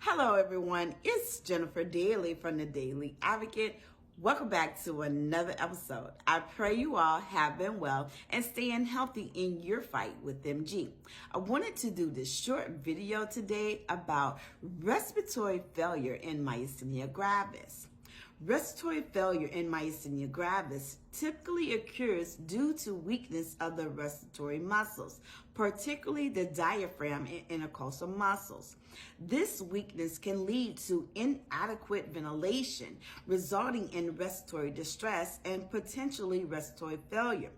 Hello, everyone. It's Jennifer Daly from the Daily Advocate. Welcome back to another episode. I pray you all have been well and staying healthy in your fight with MG. I wanted to do this short video today about respiratory failure in myasthenia gravis. Respiratory failure in myasthenia gravis typically occurs due to weakness of the respiratory muscles, particularly the diaphragm and intercostal muscles. This weakness can lead to inadequate ventilation, resulting in respiratory distress and potentially respiratory failure.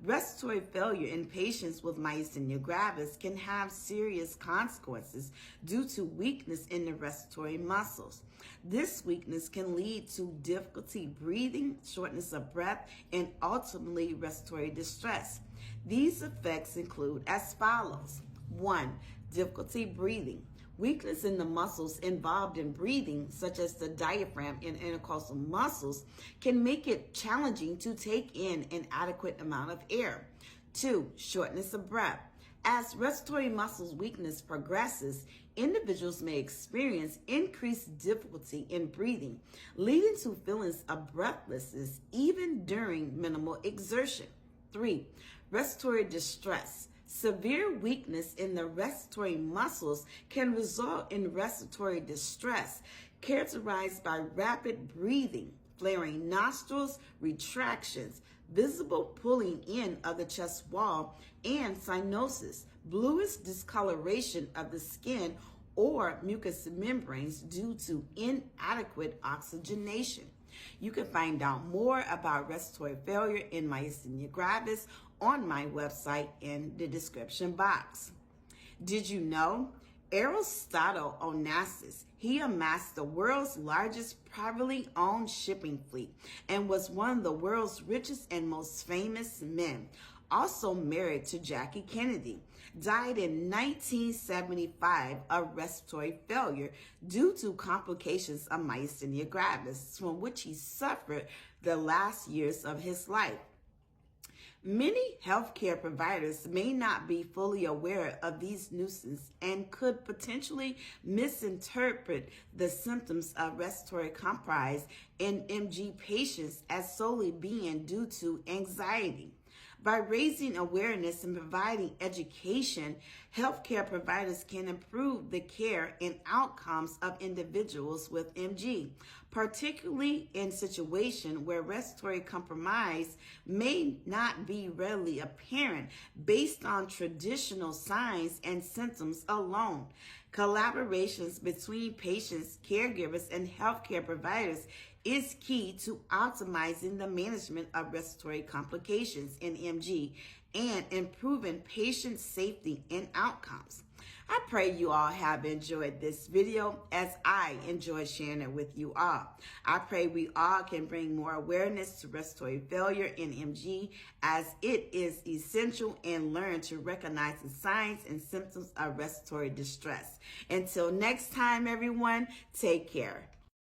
Respiratory failure in patients with myasthenia gravis can have serious consequences due to weakness in the respiratory muscles. This weakness can lead to difficulty breathing, shortness of breath, and ultimately respiratory distress. These effects include as follows. 1. Difficulty breathing. Weakness in the muscles involved in breathing, such as the diaphragm and intercostal muscles, can make it challenging to take in an adequate amount of air. 2. Shortness of breath. As respiratory muscles weakness progresses, individuals may experience increased difficulty in breathing, leading to feelings of breathlessness even during minimal exertion. 3. Respiratory distress. Severe weakness in the respiratory muscles can result in respiratory distress, characterized by rapid breathing, flaring nostrils, retractions, visible pulling in of the chest wall, and cyanosis, bluish discoloration of the skin or mucous membranes due to inadequate oxygenation. You can find out more about respiratory failure in myasthenia gravis on my website in the description box. Did you know? Aristotle Onassis, he amassed the world's largest privately owned shipping fleet and was one of the world's richest and most famous men. Also married to Jackie Kennedy, died in 1975 of respiratory failure due to complications of myasthenia gravis, from which he suffered the last years of his life. Many healthcare providers may not be fully aware of these nuisances and could potentially misinterpret the symptoms of respiratory compromise in MG patients as solely being due to anxiety. By raising awareness and providing education, healthcare providers can improve the care and outcomes of individuals with MG, particularly in situations where respiratory compromise may not be readily apparent based on traditional signs and symptoms alone. Collaborations between patients, caregivers, and healthcare providers is key to optimizing the management of respiratory complications in MG and improving patient safety and outcomes. I pray you all have enjoyed this video as I enjoyed sharing it with you all. I pray we all can bring more awareness to respiratory failure in MG as it is essential and learn to recognize the signs and symptoms of respiratory distress. Until next time, everyone, take care.